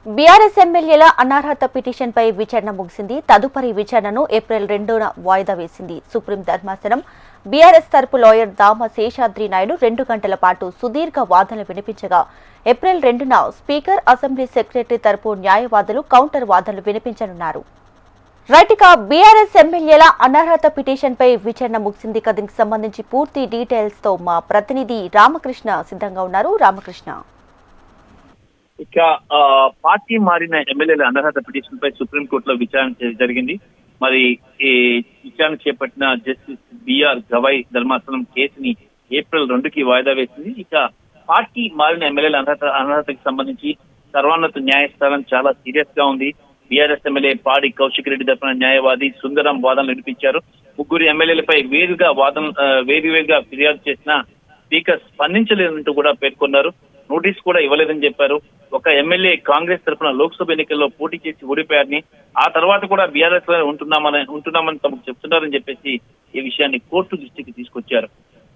BRS ఎమ్మెల్యేల అనర్హత పిటిషన్పై విచారణ ముగిసింది. తదుపరి విచారణను ఏప్రిల్ 2న వాయిదా వేసింది సుప్రీం ధర్మాసనం. బీఆర్ఎస్ తరపు లాయర్ దామ శేషాద్రి నాయుడు 2 గంటల పాటు సుదీర్ఘ వాదనలు వినిపించగా ఏప్రిల్ 2న స్పీకర్, అసెంబ్లీ సెక్రటరీ తరపు న్యాయవాదులు కౌంటర్ వాదనలు వినిపించనున్నారు. రైట్, ఇక బీఆర్ఎస్ ఎమ్మెల్యేల అనర్హత పిటిషన్పై విచారణ ముగిసింది. దీనికి సంబంధించి పూర్తి డీటెయిల్స్ తో మా ప్రతినిధి రామకృష్ణ సిద్ధంగా ఉన్నారు. రామకృష్ణ, ఇక పార్టీ మారిన ఎమ్మెల్యేల అనర్హత పిటిషన్ పై సుప్రీంకోర్టులో విచారణ జరిగింది. మరి ఈ విచారణ చేపట్టిన జస్టిస్ బిఆర్ గవై ధర్మాసనం కేసుని ఏప్రిల్ 2కి వాయిదా వేసింది. ఇక పార్టీ మారిన ఎమ్మెల్యేల అనర్హతకి సంబంధించి సర్వోన్నత న్యాయస్థానం చాలా సీరియస్ గా ఉంది. బీఆర్ఎస్ ఎమ్మెల్యే పాడి కౌశిక్ రెడ్డి తరఫున న్యాయవాది సుందరం వాదనలు వినిపించారు. 3 ఎమ్మెల్యేలపై వేరువేరుగా ఫిర్యాదు చేసిన స్పీకర్ స్పందించలేదంటూ కూడా పేర్కొన్నారు. నోటీస్ కూడా ఇవ్వలేదని చెప్పారు. ఒక ఎమ్మెల్యే కాంగ్రెస్ తరఫున లోక్సభ ఎన్నికల్లో పోటీ చేసి ఓడిపోయారని, ఆ తర్వాత కూడా బీఆర్ఎస్ లో ఉంటున్నామని తమకు చెప్తున్నారని చెప్పేసి ఈ విషయాన్ని కోర్టు దృష్టికి తీసుకొచ్చారు.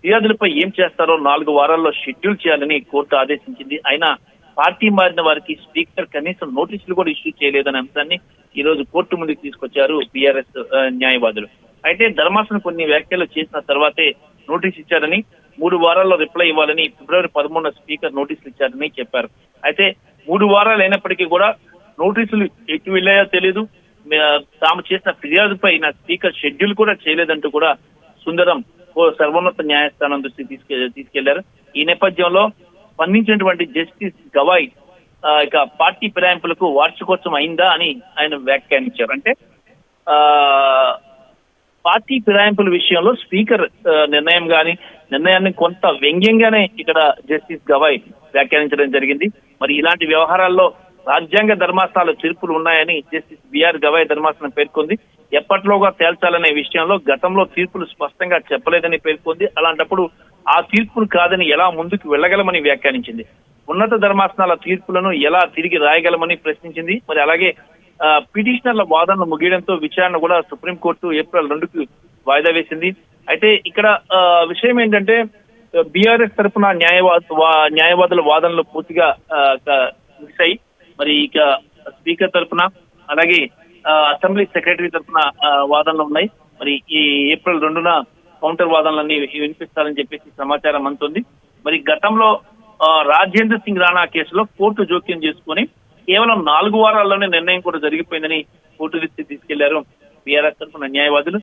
ఫిర్యాదులపై ఏం చేస్తారో 4 వారాల్లో షెడ్యూల్ చేయాలని కోర్టు ఆదేశించింది. అయినా పార్టీ మారిన వారికి స్పీకర్ కనీసం నోటీసులు కూడా ఇష్యూ చేయలేదనే అంశాన్ని ఈ రోజు కోర్టు ముందుకు తీసుకొచ్చారు బీఆర్ఎస్ న్యాయవాదులు. అయితే ధర్మాసనం కొన్ని వ్యాఖ్యలు చేసిన తర్వాతే నోటీస్ ఇచ్చారని, 3 వారాల్లో రిప్లై ఇవ్వాలని ఫిబ్రవరి 13న స్పీకర్ నోటీసులు ఇచ్చారని చెప్పారు. అయితే 3 వారాలు అయినప్పటికీ కూడా నోటీసులు ఎటు వెళ్ళాయో తెలియదు. తాము చేసిన ఫిర్యాదుపై నా స్పీకర్ షెడ్యూల్ కూడా చేయలేదంటూ కూడా సుందరం సర్వోన్నత న్యాయస్థానం దృష్టికి తీసుకెళ్లారు. ఈ నేపథ్యంలో స్పందించినటువంటి జస్టిస్ గవాయ్ ఇక పార్టీ ఫిరాయింపులకు వార్షికోత్సవం అయిందా అని ఆయన వ్యాఖ్యానించారు. అంటే పార్టీ ఫిరాయింపుల విషయంలో స్పీకర్ నిర్ణయాన్ని కొంత వ్యంగ్యంగానే ఇక్కడ జస్టిస్ గవాయ్ వ్యాఖ్యానించడం జరిగింది. మరి ఇలాంటి వ్యవహారాల్లో రాజ్యాంగ ధర్మాసనాల తీర్పులు ఉన్నాయని జస్టిస్ బిఆర్ గవాయ్ ధర్మాసనం పేర్కొంది. ఎప్పట్లోగా తేల్చాలనే విషయంలో గతంలో తీర్పులు స్పష్టంగా చెప్పలేదని పేర్కొంది. అలాంటప్పుడు ఆ తీర్పులు కాదని ఎలా ముందుకు వెళ్ళగలమని వ్యాఖ్యానించింది. ఉన్నత ధర్మాసనాల తీర్పులను ఎలా తిరిగి రాయగలమని ప్రశ్నించింది. మరి అలాగే పిటిషనర్ల వాదనలు ముగియడంతో విచారణ కూడా సుప్రీంకోర్టు ఏప్రిల్ 2కి వాయిదా వేసింది. అయితే ఇక్కడ విషయం ఏంటంటే బీఆర్ఎస్ తరఫున న్యాయవాదుల వాదనలు పూర్తిగా ముగిశాయి. మరి ఇక స్పీకర్ తరఫున అలాగే అసెంబ్లీ సెక్రటరీ తరఫున వాదనలు ఉన్నాయి. మరి ఈ ఏప్రిల్ 2న కౌంటర్ వాదనలన్నీ వినిపిస్తారని చెప్పేసి సమాచారం అందుతుంది. మరి గతంలో రాజేంద్ర సింగ్ రాణా కేసులో కోర్టు జోక్యం చేసుకుని కేవలం 4 వారాల్లోనే నిర్ణయం కూడా జరిగిపోయిందని కోర్టు దృష్టికి తీసుకెళ్లారు బీఆర్ఎస్ తరఫున న్యాయవాదులు.